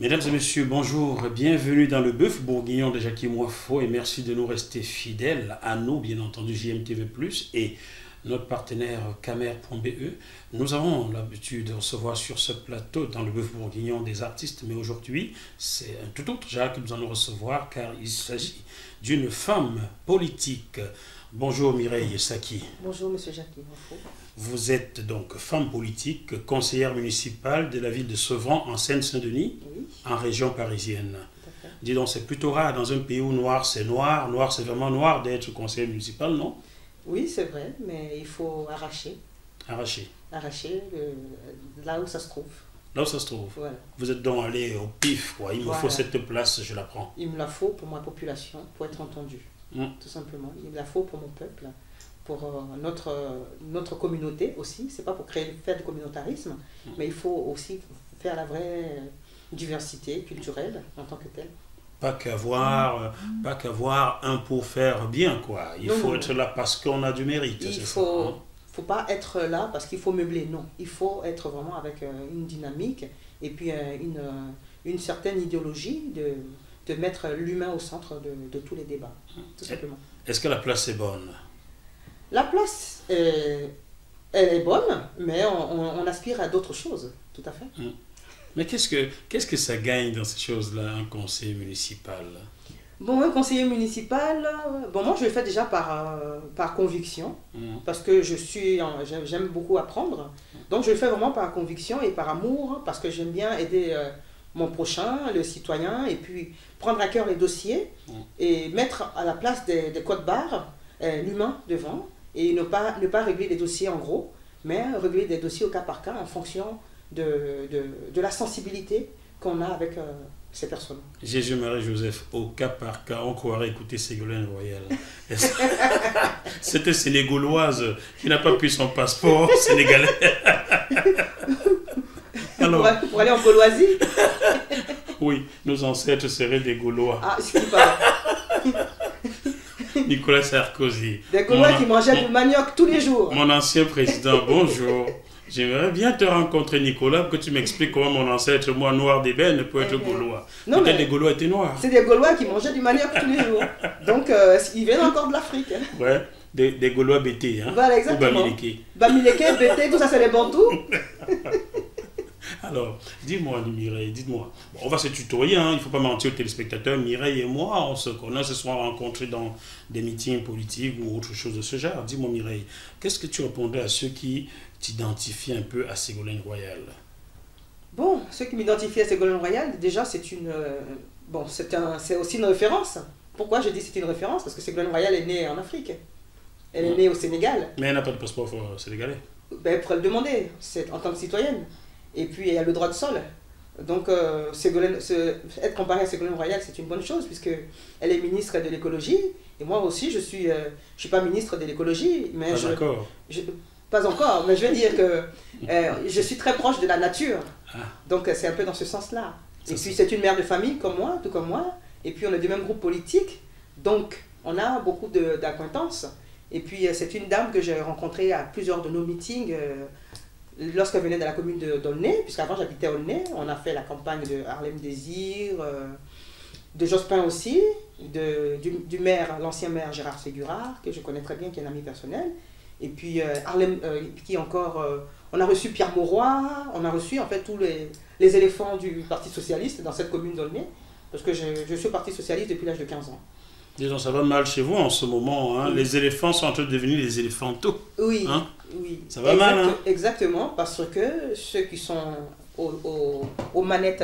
Mesdames et messieurs, bonjour, bienvenue dans le Bœuf Bourguignon de Jackie Moifo et merci de nous rester fidèles à nous, bien entendu JMTV+, et notre partenaire Camer.be. Nous avons l'habitude de recevoir sur ce plateau dans le Bœuf Bourguignon des artistes, mais aujourd'hui c'est un tout autre genre que nous allons recevoir car il s'agit d'une femme politique. Bonjour Mireille Saki. Bonjour Monsieur Jackie Moifo. Vous êtes donc femme politique, conseillère municipale de la ville de Sevran en Seine-Saint-Denis, Oui. en région parisienne. Tout à fait. Dis donc, c'est plutôt rare dans un pays où noir c'est noir, noir c'est vraiment noir d'être conseiller municipal, non? Oui, c'est vrai, mais il faut arracher Arraché. là où ça se trouve. Là où ça se trouve. Voilà. Vous êtes donc allé au pif, quoi. Il me Voilà. faut cette place, je la prends. Il me la faut pour ma population, pour être entendu, tout simplement. Il me la faut pour mon peuple, pour notre communauté aussi. C'est pas pour faire du communautarisme, mais il faut aussi faire la vraie diversité culturelle en tant que telle. Pas qu'avoir un pour faire bien, quoi. Il faut être là parce qu'on a du mérite. Il c'est faut, ça, hein? faut pas être là parce qu'il faut meubler, non. Il faut être vraiment avec une dynamique et puis une certaine idéologie de mettre l'humain au centre de tous les débats, tout simplement. Est-ce que la place est bonne? La place, elle est bonne, mais on aspire à d'autres choses, tout à fait. Mais qu'est-ce que ça gagne dans ces choses-là, un conseiller municipal? Bon, un conseiller municipal, bon, moi je le fais déjà par conviction, parce que j'aime beaucoup apprendre. Donc je le fais vraiment par conviction et par amour, parce que j'aime bien aider mon prochain, le citoyen, et puis prendre à cœur les dossiers et mettre à la place des codes-barres l'humain devant, et ne pas régler les dossiers en gros, mais régler des dossiers au cas par cas en fonction de la sensibilité qu'on a avec ces personnes. Jésus-Marie-Joseph, au cas par cas, on croirait écouter Ségolène Royal. C'était sénégauloise qui n'a pas pris son passeport sénégalais. Alors, pour aller en Gauloisie. Oui, nos ancêtres seraient des Gaulois. Ah, ce qui paraît. Nicolas Sarkozy. Des Gaulois qui mangeaient du manioc tous les jours. Mon ancien président, bonjour. J'aimerais bien te rencontrer, Nicolas, pour que tu m'expliques comment mon ancêtre, moi, noir d'ébène, peut être Gaulois. Peut-être les Gaulois étaient noirs. C'est des Gaulois qui mangeaient du manioc tous les jours. Donc, ils viennent encore de l'Afrique. Hein. Ouais, des Gaulois bêtés. Hein? Voilà, exactement. Ou Bamileke. Bamileke, Bété, tout ça, c'est les Bantous. Alors, dis-moi, Mireille, dites-moi. Bon, on va se tutoyer, hein, il ne faut pas mentir aux téléspectateurs. Mireille et moi, on se connaît, se sont rencontrés dans des meetings politiques ou autre chose de ce genre. Dis-moi, Mireille, qu'est-ce que tu répondrais à ceux qui t'identifient un peu à Ségolène Royal? Bon, ceux qui m'identifient à Ségolène Royal, déjà, c'est aussi une référence. Pourquoi je dis c'est une référence? Parce que Ségolène Royal est née en Afrique. Elle est née au Sénégal. Mais elle n'a pas de passeport sénégalais. Ben, elle pourrait le demander, c'est en tant que citoyenne. Et puis, elle a le droit de sol. Donc, être comparée à Ségolène Royal, c'est une bonne chose, puisqu'elle est ministre de l'écologie. Et moi aussi, je suis pas ministre de l'écologie. Mais pas encore, mais je veux dire que je suis très proche de la nature. Donc, c'est un peu dans ce sens-là. Et puis, c'est une mère de famille comme moi, tout comme moi. Et puis, on est du même groupe politique. Donc, on a beaucoup d'acquaintances. Et puis, c'est une dame que j'ai rencontrée à plusieurs de nos meetings lorsqu'elle venait de la commune d'Aulnay, puisqu'avant j'habitais à Aulnay. On a fait la campagne de Harlem Désir, de Jospin aussi, du maire, l'ancien maire Gérard Ségurard, que je connais très bien, qui est un ami personnel. Et puis on a reçu Pierre Mauroy, on a reçu en fait tous les éléphants du Parti Socialiste dans cette commune d'Aulnay, parce que je suis au Parti Socialiste depuis l'âge de 15 ans. Disons, ça va mal chez vous en ce moment, hein? Oui. Les éléphants sont en train de devenir des éléphantaux. Oui, hein? Oui. Ça va mal, hein? Exactement, parce que ceux qui sont aux manettes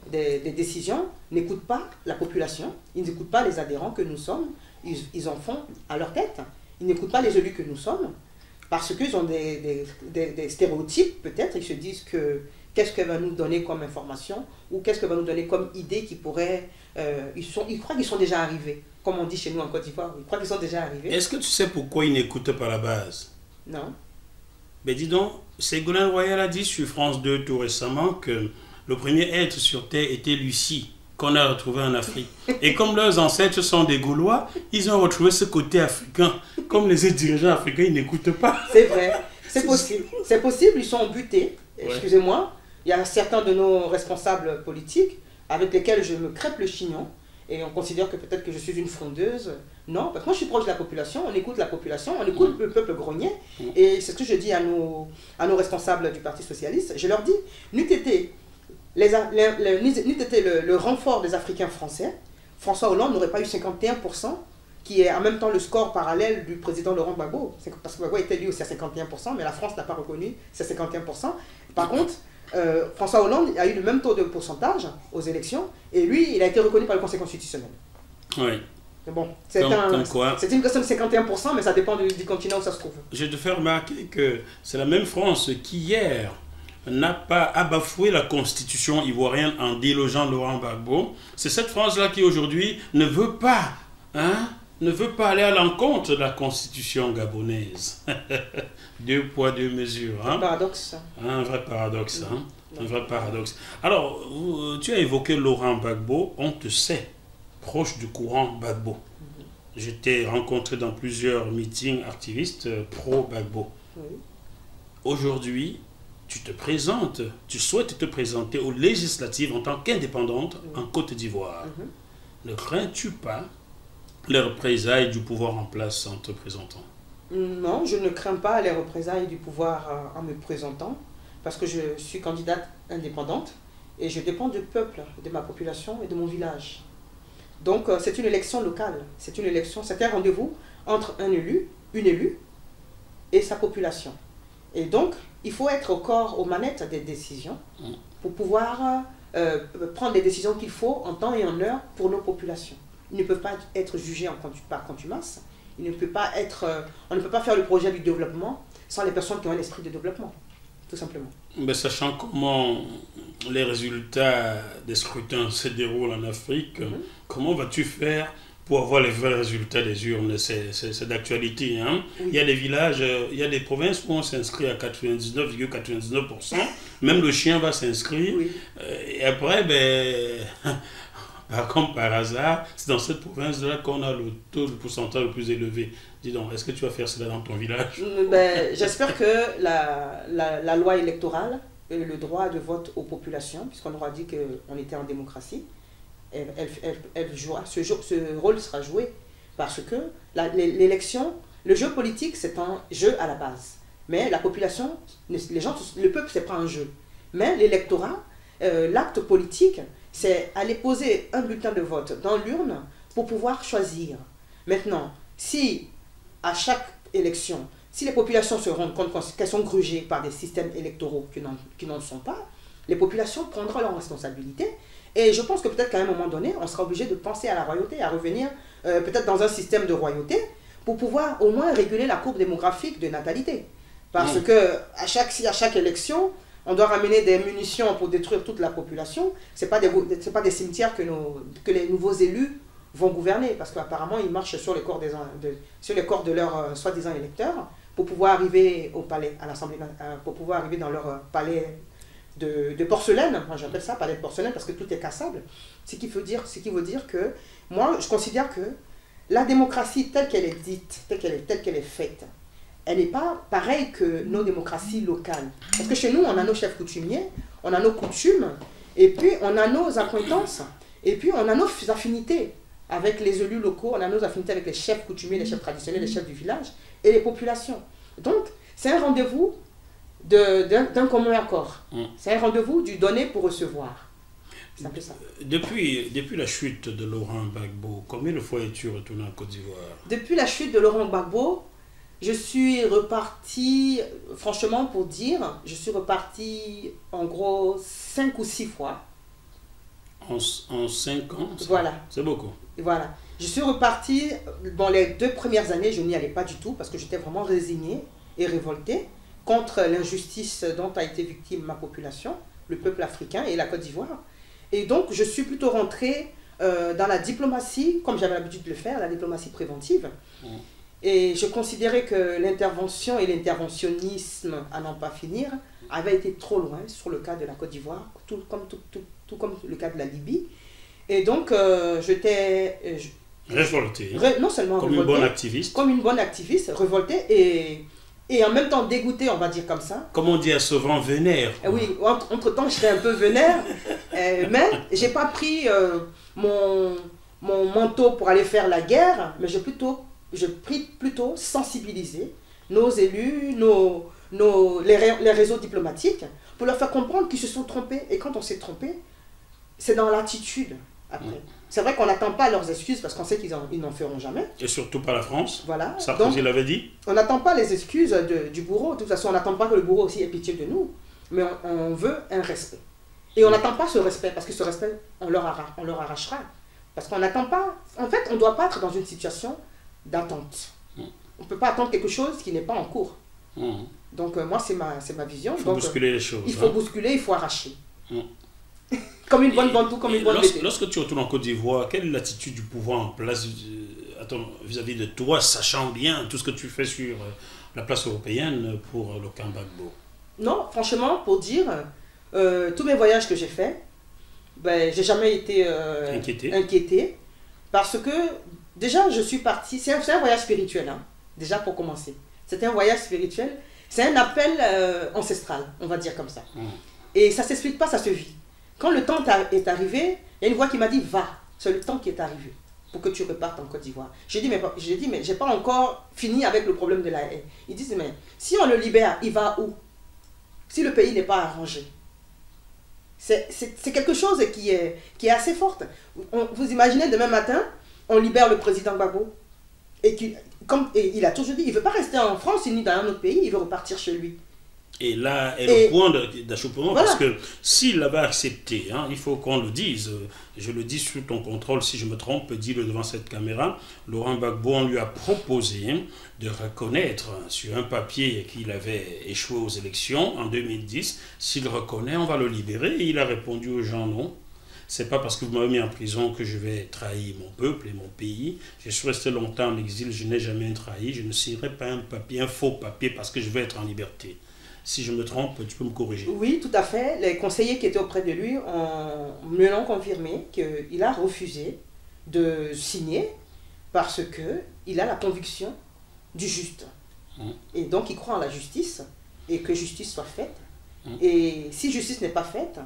des décisions n'écoutent pas la population, ils n'écoutent pas les adhérents que nous sommes, ils en font à leur tête. Ils n'écoutent pas les élus que nous sommes, parce qu'ils ont des stéréotypes, peut-être, ils se disent que qu'est-ce qu'elle va nous donner comme information, ou qu'est-ce qu'elle va nous donner comme idée qui pourrait... ils croient qu'ils sont déjà arrivés, comme on dit chez nous en Côte d'Ivoire, ils croient qu'ils sont déjà arrivés. Est-ce que tu sais pourquoi ils n'écoutent pas la base? Non. Mais dis donc, Ségolène Royal a dit sur France 2 tout récemment que le premier être sur Terre était Lucie, qu'on a retrouvé en Afrique. Et comme leurs ancêtres sont des Gaulois, ils ont retrouvé ce côté africain. Comme les dirigeants africains, ils n'écoutent pas. C'est vrai, c'est possible. C'est possible, ils sont butés, excusez-moi, il y a certains de nos responsables politiques avec lesquels je me crêpe le chignon et on considère que peut-être que je suis une frondeuse. Non, parce que moi je suis proche de la population, on écoute la population, on écoute le peuple grogner. Et c'est ce que je dis à nos responsables du Parti Socialiste. Je leur dis, n'eût été le renfort des Africains français, François Hollande n'aurait pas eu 51%, qui est en même temps le score parallèle du président Laurent Gbagbo. Parce que Gbagbo était élu aussi à 51%, mais la France n'a pas reconnu ces 51%. Par contre, François Hollande a eu le même taux de pourcentage aux élections, et lui, il a été reconnu par le Conseil constitutionnel. Oui. Bon, c'est une question de 51%, mais ça dépend du continent où ça se trouve. Je te fais remarquer que c'est la même France qui, hier, n'a pas bafoué la constitution ivoirienne en délogeant Laurent Gbagbo. C'est cette France-là qui, aujourd'hui, ne veut pas aller à l'encontre de la constitution gabonaise. Deux poids, deux mesures. Un paradoxe. Un vrai paradoxe. Un vrai paradoxe. Alors, tu as évoqué Laurent Gbagbo, on te sait proche du courant Gbagbo. Je t'ai rencontré dans plusieurs meetings activistes pro-Gbagbo. Oui. Aujourd'hui, tu souhaites te présenter aux législatives en tant qu'indépendante en Côte d'Ivoire. Ne crains-tu pas les représailles du pouvoir en place en te présentant? Non, je ne crains pas les représailles du pouvoir en me présentant, parce que je suis candidate indépendante et je dépends du peuple, de ma population et de mon village. Donc c'est une élection locale, c'est un rendez-vous entre un élu, une élue et sa population. Et donc, il faut être aux manettes des décisions pour pouvoir prendre les décisions qu'il faut en temps et en heure pour nos populations. Ils ne peuvent pas être jugés par contumace. On ne peut pas faire le projet du développement sans les personnes qui ont un esprit de développement, tout simplement. Mais sachant comment les résultats des scrutins se déroulent en Afrique, comment vas-tu faire pour avoir les vrais résultats des urnes? C'est d'actualité. Hein? Oui. Il y a des villages, il y a des provinces où on s'inscrit à 99,99%. Même le chien va s'inscrire. Oui. Et après, comme par hasard, c'est dans cette province-là qu'on a le taux de pourcentage le plus élevé. Dis donc, est-ce que tu vas faire cela dans ton village? J'espère que la loi électorale et le droit de vote aux populations, puisqu'on aura dit qu'on était en démocratie, elle jouera, ce rôle sera joué parce que l'élection, le jeu politique, c'est un jeu à la base. Mais la population, le peuple, c'est pas un jeu. Mais l'électorat, l'acte politique, c'est aller poser un bulletin de vote dans l'urne pour pouvoir choisir. Maintenant, si à chaque élection, si les populations se rendent compte qu'elles sont grugées par des systèmes électoraux qui n'en sont pas, les populations prendront leurs responsabilités. Et je pense que peut-être qu'à un moment donné, on sera obligé de penser à la royauté, à revenir peut-être dans un système de royauté pour pouvoir au moins réguler la courbe démographique de natalité. Parce que à chaque élection, on doit ramener des munitions pour détruire toute la population. Ce n'est pas des cimetières que les nouveaux élus vont gouverner, parce qu'apparemment, ils marchent sur les corps de leurs soi-disant électeurs pour pouvoir arriver au palais, à l'Assemblée, pour pouvoir arriver dans leur palais de porcelaine. Moi, j'appelle ça palais de porcelaine parce que tout est cassable. Ce qui veut dire que, moi, je considère que la démocratie telle qu'elle est dite, telle qu'elle est faite, elle n'est pas pareille que nos démocraties locales. Parce que chez nous, on a nos chefs coutumiers, on a nos coutumes, et puis on a nos acquaintances, et puis on a nos affinités avec les élus locaux, on a nos affinités avec les chefs coutumiers, les chefs traditionnels, les chefs du village, et les populations. Donc, c'est un rendez-vous d'un commun accord. C'est un rendez-vous du donner pour recevoir. C'est un peu ça. Depuis la chute de Laurent Gbagbo, combien de fois es-tu retourné en Côte d'Ivoire? Depuis la chute de Laurent Gbagbo, je suis reparti, franchement pour dire, je suis reparti en gros 5 ou 6 fois. En 5 ans? Voilà. C'est beaucoup. Voilà. Je suis reparti, bon, les 2 premières années, je n'y allais pas du tout parce que j'étais vraiment résignée et révoltée contre l'injustice dont a été victime ma population, le peuple africain et la Côte d'Ivoire. Et donc, je suis plutôt rentrée dans la diplomatie, comme j'avais l'habitude de le faire, la diplomatie préventive. Et je considérais que l'intervention et l'interventionnisme, à n'en pas finir, avaient été trop loin sur le cas de la Côte d'Ivoire, tout comme le cas de la Libye. Et donc, j'étais... révoltée. Non seulement comme révoltée, une bonne activiste. Comme une bonne activiste, révoltée et en même temps dégoûté, on va dire comme ça. Comme on dit à Sauvant, vénère. Oui, entre-temps, j'étais un peu vénère, mais j'ai pas pris mon manteau pour aller faire la guerre, mais j'ai pris plutôt sensibiliser nos élus, les réseaux diplomatiques, pour leur faire comprendre qu'ils se sont trompés. Et quand on s'est trompé, c'est dans l'attitude après. C'est vrai qu'on n'attend pas leurs excuses parce qu'on sait qu'ils n'en feront jamais. Et surtout pas la France. Voilà. Sarkozy l'avait dit. On n'attend pas les excuses du bourreau. De toute façon, on n'attend pas que le bourreau aussi ait pitié de nous. Mais on veut un respect. Et on n'attend pas ce respect parce que ce respect, on leur arrachera. Parce qu'on n'attend pas... En fait, on ne doit pas être dans une situation d'attente. On ne peut pas attendre quelque chose qui n'est pas en cours. Donc moi, c'est ma vision. Il faut bousculer les choses. Il faut bousculer, il faut arracher. Comme une bonne bantou, comme une bonne bêtise. Lorsque tu retournes en Côte d'Ivoire, quelle est l'attitude du pouvoir en place vis-à-vis de toi, sachant bien tout ce que tu fais sur la place européenne pour le camp Gbagbo? Non, franchement, pour dire, tous mes voyages que j'ai faits, ben, j'ai jamais été inquiété. Parce que, déjà, je suis partie... C'est un voyage spirituel, hein, déjà pour commencer. C'est un voyage spirituel. C'est un appel ancestral, on va dire comme ça. Et ça ne s'explique pas, ça se vit. Quand le temps est arrivé, il y a une voix qui m'a dit, va, c'est le temps qui est arrivé pour que tu repartes en Côte d'Ivoire. J'ai dit, mais je n'ai pas encore fini avec le problème de la haie. Ils disent, mais si on le libère, il va où? Si le pays n'est pas arrangé. C'est quelque chose qui est assez forte. Vous imaginez, demain matin, on libère le président Gbagbo. Et il a toujours dit, il ne veut pas rester en France ni dans un autre pays, il veut repartir chez lui. Et là est le point d'achoppement, voilà. Parce que s'il l'avait accepté, hein, il faut qu'on le dise, je le dis sous ton contrôle, si je me trompe, dis-le devant cette caméra, Laurent Gbagbo, on lui a proposé de reconnaître sur un papier qu'il avait échoué aux élections en 2010, s'il reconnaît, on va le libérer, et il a répondu aux gens non. C'est pas parce que vous m'avez mis en prison que je vais trahir mon peuple et mon pays. Je suis resté longtemps en exil, je n'ai jamais trahi, je ne signerai pas un faux papier parce que je veux être en liberté. Si je me trompe, tu peux me corriger. Oui, tout à fait. Les conseillers qui étaient auprès de lui me l'ont confirmé qu'il a refusé de signer parce qu'il a la conviction du juste. Et donc, il croit en la justice et que justice soit faite. Et si justice n'est pas faite,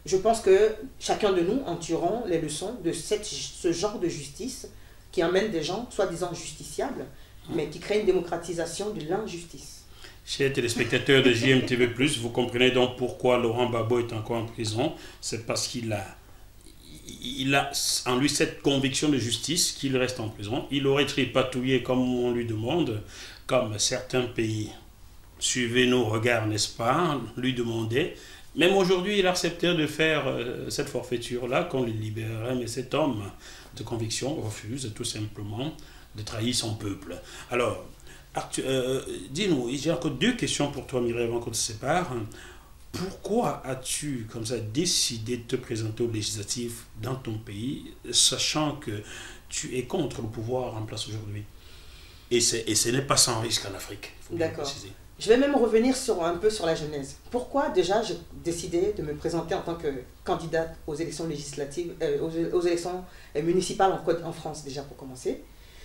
je pense que chacun de nous en tirons les leçons de ce genre de justice qui emmène des gens soi-disant justiciables, mais qui crée une démocratisation de l'injustice. Chers téléspectateurs de JMTV+, vous comprenez donc pourquoi Laurent Gbagbo est encore en prison. C'est parce qu'il a en lui cette conviction de justice qu'il reste en prison. Il aurait tripatouillé comme on lui demande, comme certains pays. Suivez nos regards, n'est-ce pas, lui demandait. Même aujourd'hui, il acceptait de faire cette forfaiture-là, qu'on le libérerait, mais cet homme de conviction refuse tout simplement de trahir son peuple. Alors, dis-nous, j'ai encore deux questions pour toi, Mireille, avant qu'on se sépare. Pourquoi as-tu, comme ça, décidé de te présenter aux législatives dans ton pays, sachant que tu es contre le pouvoir en place aujourd'hui? Et ce n'est pas sans risque en Afrique, il faut bien préciser. Je vais même revenir un peu sur la genèse. Pourquoi déjà j'ai décidé de me présenter en tant que candidate aux élections législatives, aux élections municipales en France, déjà pour commencer?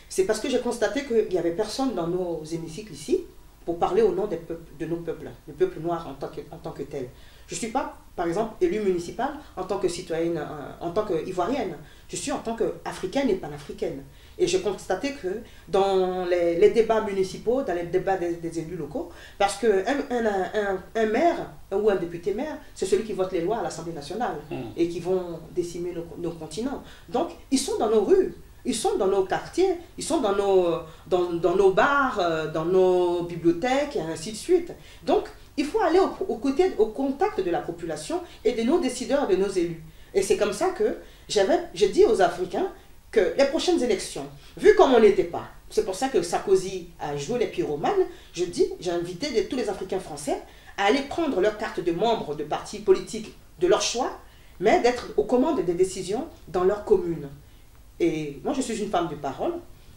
C'est parce que j'ai constaté qu'il n'y avait personne dans nos hémicycles ici pour parler au nom de nos peuples, le peuple noir en tant que tel. Je ne suis pas, par exemple, élue municipale en tant que citoyenne, en tant qu'ivoirienne. Je suis en tant qu'africaine et panafricaine. Et j'ai constaté que dans les débats municipaux, dans les débats des élus locaux, parce qu'un maire ou un député maire, c'est celui qui vote les lois à l'Assemblée nationale et qui vont décimer nos continents. Donc, ils sont dans nos rues. Ils sont dans nos quartiers, ils sont dans nos bars, dans nos bibliothèques, et ainsi de suite. Donc, il faut aller au contact de la population et de nos décideurs, de nos élus. Et c'est comme ça que j'ai dit aux Africains que les prochaines élections, vu comme on n'était pas, c'est pour ça que Sarkozy a joué les pyromanes, j'ai invité tous les Africains français à aller prendre leur carte de membre de partis politiques de leur choix, mais d'être aux commandes des décisions dans leur commune. Et moi, je suis une femme de parole.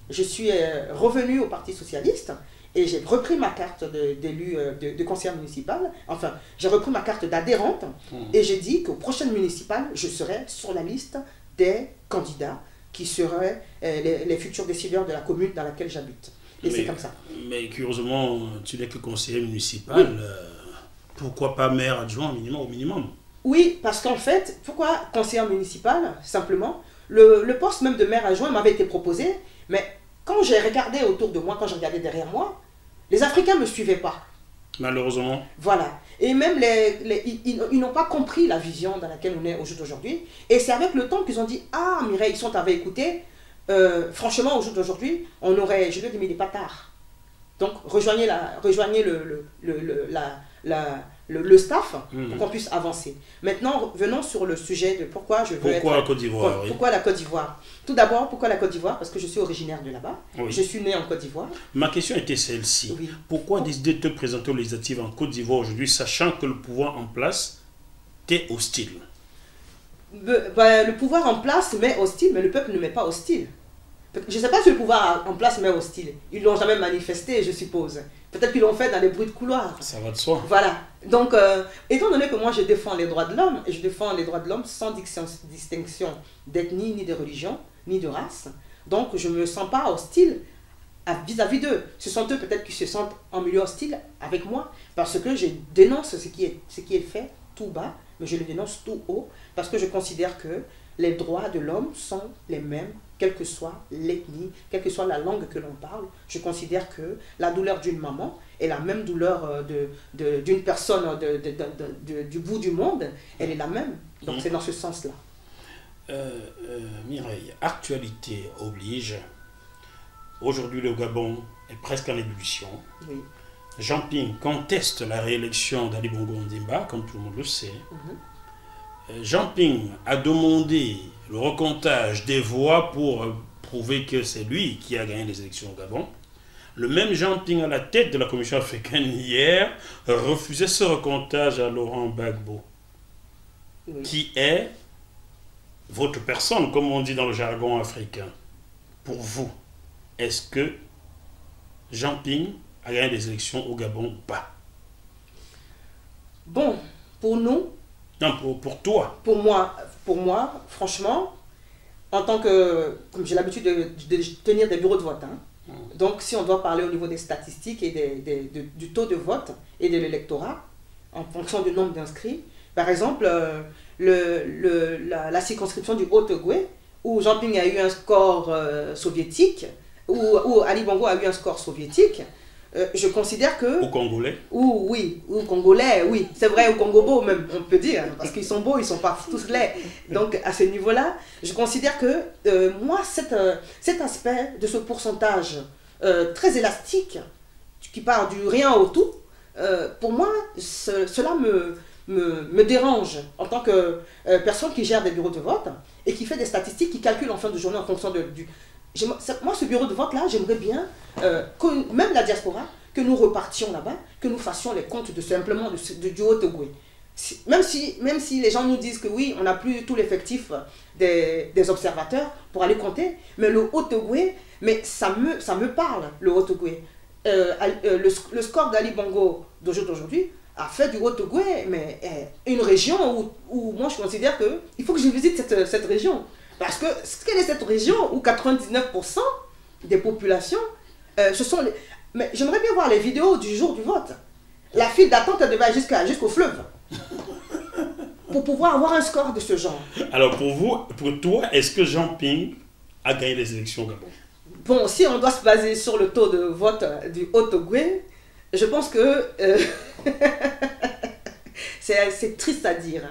Je suis revenue au Parti socialiste et j'ai repris ma carte d'élu de conseillère municipale. Enfin, j'ai repris ma carte d'adhérente et j'ai dit qu'aux prochaines municipales, je serai sur la liste des candidats qui seraient les futurs décideurs de la commune dans laquelle j'habite. Et c'est comme ça. Mais curieusement, tu n'es que conseiller municipal. Oui. Pourquoi pas maire adjoint au minimum? Oui, parce qu'en fait, pourquoi conseiller municipal? Simplement, le poste même de maire adjoint m'avait été proposé, mais quand j'ai regardé autour de moi, quand j'ai regardé derrière moi, les Africains ne me suivaient pas. Malheureusement. Voilà. Et même ils n'ont pas compris la vision dans laquelle on est aujourd'hui. Et c'est avec le temps qu'ils ont dit, ah Mireille, ils t'avaient écouté. Franchement, au jour d'aujourd'hui, je lui ai dit, mais il n'est pas tard. Donc, rejoignez le staff pour qu'on puisse avancer. Maintenant, venons sur le sujet de pourquoi je veux Pourquoi la Côte d'Ivoire? Pourquoi la Côte d'Ivoire? Tout d'abord, pourquoi la Côte d'Ivoire? Parce que je suis originaire de là-bas. Oui. Je suis né en Côte d'Ivoire. Ma question était celle-ci. Oui. Pourquoi décider de te présenter aux législatives en Côte d'Ivoire aujourd'hui, sachant que le pouvoir en place t'est hostile? Le pouvoir en place m'est hostile, mais le peuple ne m'est pas hostile. Je ne sais pas si le pouvoir en place m'est hostile. Ils ne l'ont jamais manifesté, je suppose. Peut-être qu'ils l'ont fait dans les bruits de couloir. Ça va de soi. Voilà. Donc, étant donné que moi je défends les droits de l'homme, et je défends les droits de l'homme sans distinction d'ethnie, ni de religion, ni de race, donc je ne me sens pas hostile vis-à-vis d'eux. Ce sont eux peut-être qui se sentent en milieu hostile avec moi, parce que je dénonce ce qui est fait tout bas, mais je le dénonce tout haut, parce que je considère que les droits de l'homme sont les mêmes, quelle que soit l'ethnie, quelle que soit la langue que l'on parle. Je considère que la douleur d'une maman est la même douleur d'une personne du bout du monde, elle est la même. Donc c'est dans ce sens-là. Mireille, actualité oblige. Aujourd'hui, le Gabon est presque en ébullition. Oui. Jean Ping conteste la réélection d'Ali Bongo Ondimba, comme tout le monde le sait. Jean Ping a demandé le recomptage des voix pour prouver que c'est lui qui a gagné les élections au Gabon. Le même Jean Ping, à la tête de la Commission africaine hier, refusait ce recomptage à Laurent Gbagbo, qui est votre personne, comme on dit dans le jargon africain. Pour vous, est-ce que Jean Ping a gagné les élections au Gabon ou pas? Bon, pour nous... Non, pour toi. Pour moi, franchement, en tant que... Comme j'ai l'habitude de tenir des bureaux de vote, donc si on doit parler au niveau des statistiques et du taux de vote et de l'électorat, en fonction du nombre d'inscrits, par exemple, la circonscription du Haut-Ogooué, où Jean Ping a eu un score soviétique, où Ali Bongo a eu un score soviétique, je considère que... Ou congolais? Oui, ou congolais, oui. C'est vrai, ou congobo même, on peut dire, parce qu'ils sont beaux, ils sont pas tous laids. Donc, à ce niveau-là, je considère que, moi, cet aspect de ce pourcentage très élastique, qui part du rien au tout, pour moi, cela me dérange en tant que personne qui gère des bureaux de vote et qui fait des statistiques, qui calcule en fin de journée en fonction du... Moi, ce bureau de vote-là, j'aimerais bien, que même la diaspora, que nous repartions là-bas, que nous fassions les comptes simplement du Haut-Ogooué. Même si les gens nous disent que oui, on n'a plus tout l'effectif des observateurs pour aller compter, mais le Haut-Ogooué, mais ça me parle, le Haut-Ogooué. Le score d'Ali Bongo d'aujourd'hui a fait du Haut-Ogooué, mais une région où moi je considère qu'il faut que je visite cette région. Parce que quelle est cette région où 99% des populations, ce sont les... Mais j'aimerais bien voir les vidéos du jour du vote. La file d'attente, elle devait aller jusqu'au fleuve. Pour pouvoir avoir un score de ce genre. Alors pour toi, est-ce que Jean Ping a gagné les élections au Gabon? Bon, si on doit se baser sur le taux de vote du Haut-Ogooué, je pense que c'est triste à dire.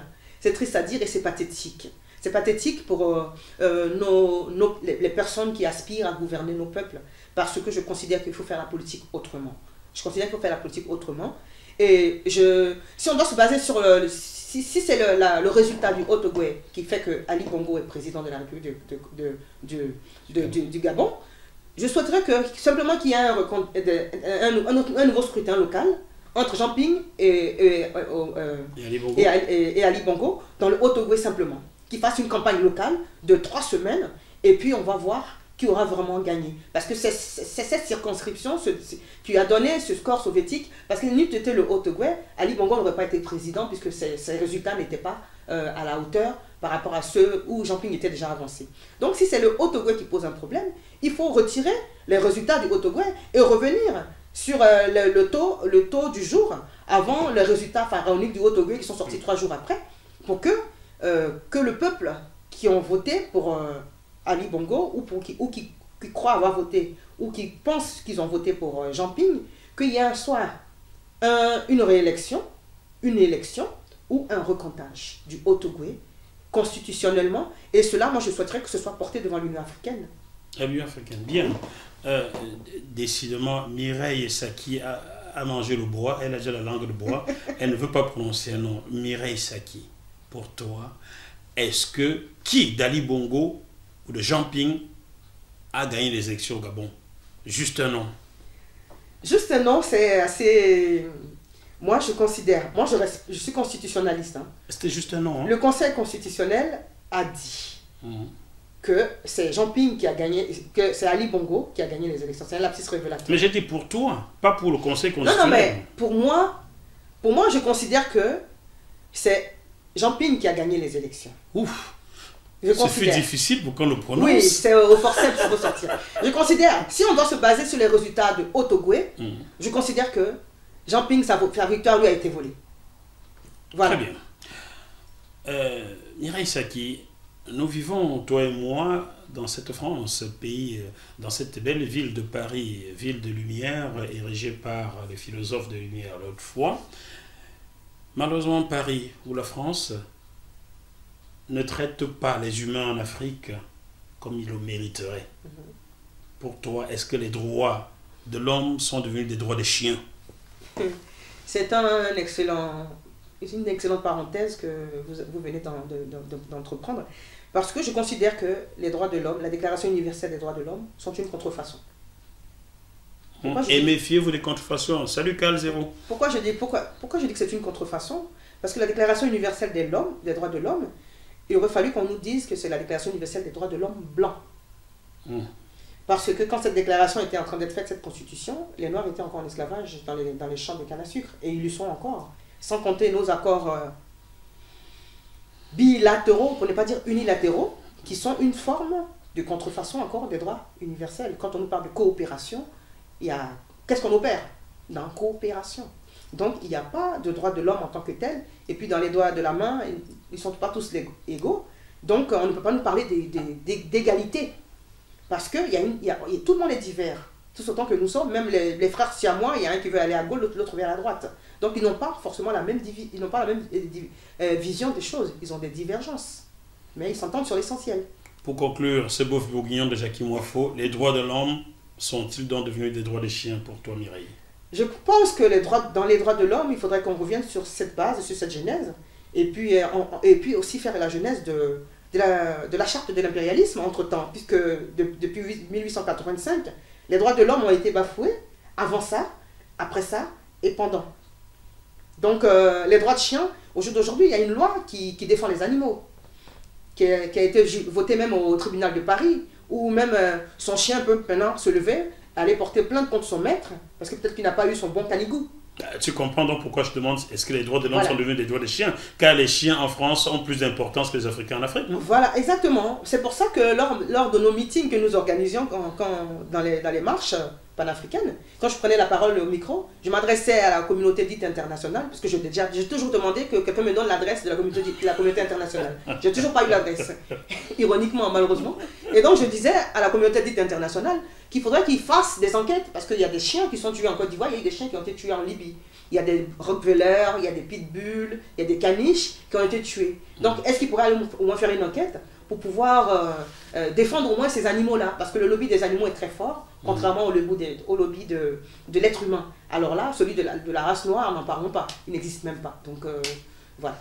C'est triste à dire et c'est pathétique. C'est pathétique pour les personnes qui aspirent à gouverner nos peuples, parce que je considère qu'il faut faire la politique autrement. Je considère qu'il faut faire la politique autrement. Et si on doit se baser sur si c'est le résultat du Haut-Ogooué qui fait que Ali Bongo est président de la République du Gabon, je souhaiterais simplement qu'il y ait un nouveau scrutin local entre Jean Ping et Ali Bongo dans le Haut-Ogooué simplement. Qui fasse une campagne locale de 3 semaines et puis on va voir qui aura vraiment gagné. Parce que c'est cette circonscription qui a donné ce score soviétique, parce qu'il n'eût été le Haut-Ogooué, Ali Bongo n'aurait pas été président puisque ses résultats n'étaient pas à la hauteur par rapport à ceux où Jean-Ping était déjà avancé. Donc si c'est le Haut-Ogooué qui pose un problème, il faut retirer les résultats du Haut-Ogooué et revenir sur le taux du jour avant les résultats pharaoniques du Haut-Ogooué qui sont sortis 3 jours après, pour que le peuple qui ont voté pour Ali Bongo ou qui croient avoir voté ou qui pensent qu'ils ont voté pour Jean-Ping, qu'il y ait soit une réélection, une élection ou un recomptage du Haut-Ogooué constitutionnellement. Et cela, moi, je souhaiterais que ce soit porté devant l'Union africaine. L'Union africaine, bien. Décidément, Mireille Saki a mangé le bois, elle a déjà la langue de bois, elle ne veut pas prononcer un nom. Mireille Saki, pour toi, est-ce que qui d'Ali Bongo ou de Jean-Ping a gagné les élections au Gabon? Juste un nom. Juste un nom, c'est assez... Moi, je considère... Moi, je suis constitutionnaliste. Hein. C'était juste un nom. Hein? Le Conseil constitutionnel a dit que c'est Jean-Ping qui a gagné, que c'est Ali Bongo qui a gagné les élections. C'est un lapsus révélateur. Mais j'ai dit pour toi, pas pour le Conseil constitutionnel. Non, mais pour moi, je considère que c'est Jean-Ping qui a gagné les élections. Ouf. Ce fut difficile pour qu'on le prononce. Oui, c'est au forceps pour ressortir. Je considère, si on doit se baser sur les résultats de Haut-Ogooué, je considère que Jean-Ping, sa victoire lui a été volée. Voilà. Très bien. Mireille Saki, nous vivons, toi et moi, dans cette France, pays, dans cette belle ville de Paris, ville de lumière, érigée par les philosophes de lumière l'autre fois. Malheureusement, Paris ou la France ne traite pas les humains en Afrique comme ils le mériteraient. Pour toi, est-ce que les droits de l'homme sont devenus des droits des chiens? C'est une excellente parenthèse que vous venez d'entreprendre, parce que je considère que les droits de l'homme, la Déclaration universelle des droits de l'homme, sont une contrefaçon. Et méfiez-vous des contrefaçons. Salut Cal Zéro. Pourquoi je dis que c'est une contrefaçon? Parce que la Déclaration universelle des droits de l'homme, il aurait fallu qu'on nous dise que c'est la Déclaration universelle des droits de l'homme blanc. Parce que quand cette déclaration était en train d'être faite, cette constitution, les Noirs étaient encore en esclavage dans les champs de canne à sucre. Et ils le sont encore. Sans compter nos accords bilatéraux, pour ne pas dire unilatéraux, qui sont une forme de contrefaçon encore des droits universels. Quand on nous parle de coopération, qu'est-ce qu'on opère? Dans coopération. Donc il n'y a pas de droit de l'homme en tant que tel. Et puis dans les doigts de la main, ils ne sont pas tous égaux. Donc on ne peut pas nous parler d'égalité. Parce que tout le monde est divers. Tout autant que nous sommes, même les frères siamois, il y a un qui veut aller à gauche, l'autre vers la droite. Donc ils n'ont pas forcément la même vision des choses. Ils ont des divergences. Mais ils s'entendent sur l'essentiel. Pour conclure, ce beau bourguignon de Jackie Moifo, les droits de l'homme sont-ils donc devenus des droits des chiens pour toi, Mireille? Je pense que dans les droits de l'homme, il faudrait qu'on revienne sur cette base, sur cette genèse, et puis aussi faire la genèse de la charte de l'impérialisme entre-temps, puisque depuis 1885, les droits de l'homme ont été bafoués, avant ça, après ça et pendant. Donc les droits de chien, au jour d'aujourd'hui, il y a une loi qui défend les animaux, qui a été votée même au tribunal de Paris, où même son chien peut maintenant se lever, aller porter plainte contre son maître, parce que peut-être qu'il n'a pas eu son bon canigou. Tu comprends donc pourquoi je demande, est-ce que les droits de l'homme sont devenus des droits des chiens? Car les chiens en France ont plus d'importance que les Africains en Afrique, non? Voilà, exactement. C'est pour ça que lors de nos meetings que nous organisions dans les marches panafricaines, quand je prenais la parole au micro, je m'adressais à la communauté dite internationale, parce que j'ai toujours demandé que quelqu'un me donne l'adresse de la communauté internationale. Je n'ai toujours pas eu l'adresse, ironiquement, malheureusement. Et donc je disais à la communauté dite internationale qu'il faudrait qu'ils fassent des enquêtes, parce qu'il y a des chiens qui sont tués en Côte d'Ivoire, il y a eu des chiens qui ont été tués en Libye. Il y a des rottweilers, il y a des pitbulls, il y a des caniches qui ont été tués. Donc est-ce qu'ils pourraient au moins faire une enquête pour pouvoir défendre au moins ces animaux-là? Parce que le lobby des animaux est très fort, contrairement au lobby de l'être humain. Alors là, celui de la race noire, n'en parlons pas, il n'existe même pas. Donc voilà.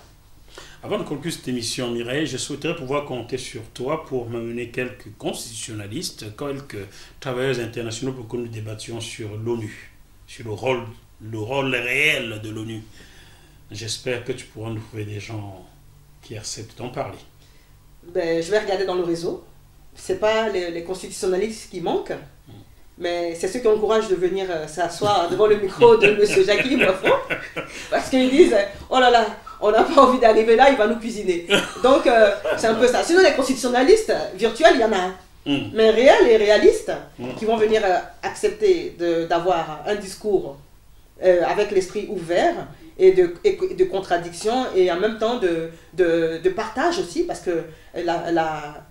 Avant de conclure cette émission, Mireille, je souhaiterais pouvoir compter sur toi pour m'amener quelques constitutionnalistes, quelques travailleurs internationaux pour que nous débattions sur l'ONU, sur le rôle réel de l'ONU. J'espère que tu pourras nous trouver des gens qui acceptent d'en parler. Ben, je vais regarder dans le réseau. Ce n'est pas les constitutionnalistes qui manquent, mais c'est ceux qui ont le courage de venir s'asseoir devant le micro de M. Jackie Moifo, parce qu'ils disent « Oh là là, on n'a pas envie d'arriver là, il va nous cuisiner. Donc, c'est un peu ça. Sinon, les constitutionnalistes virtuels, il y en a un. Mais réels et réalistes qui vont venir accepter d'avoir un discours avec l'esprit ouvert et de contradiction et en même temps de partage aussi, parce que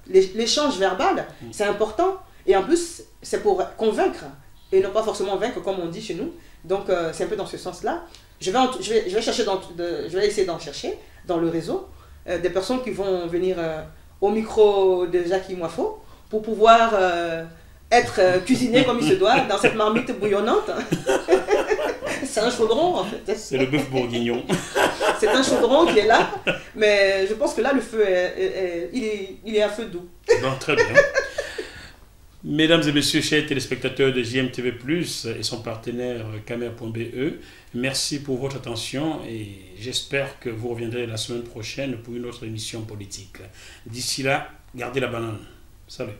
l'échange verbal, c'est important. Et en plus, c'est pour convaincre et non pas forcément vaincre comme on dit chez nous. Donc, c'est un peu dans ce sens-là. Je vais essayer d'en chercher dans le réseau des personnes qui vont venir au micro de Jackie Moifo pour pouvoir être cuisiné comme il se doit dans cette marmite bouillonnante. C'est un chaudron en fait. C'est le bœuf bourguignon. C'est un chaudron qui est là, mais je pense que là le feu il est à feu doux. Bon, très bien. Mesdames et messieurs, chers téléspectateurs de JMTV+, et son partenaire Camer.be, merci pour votre attention et j'espère que vous reviendrez la semaine prochaine pour une autre émission politique. D'ici là, gardez la banane. Salut.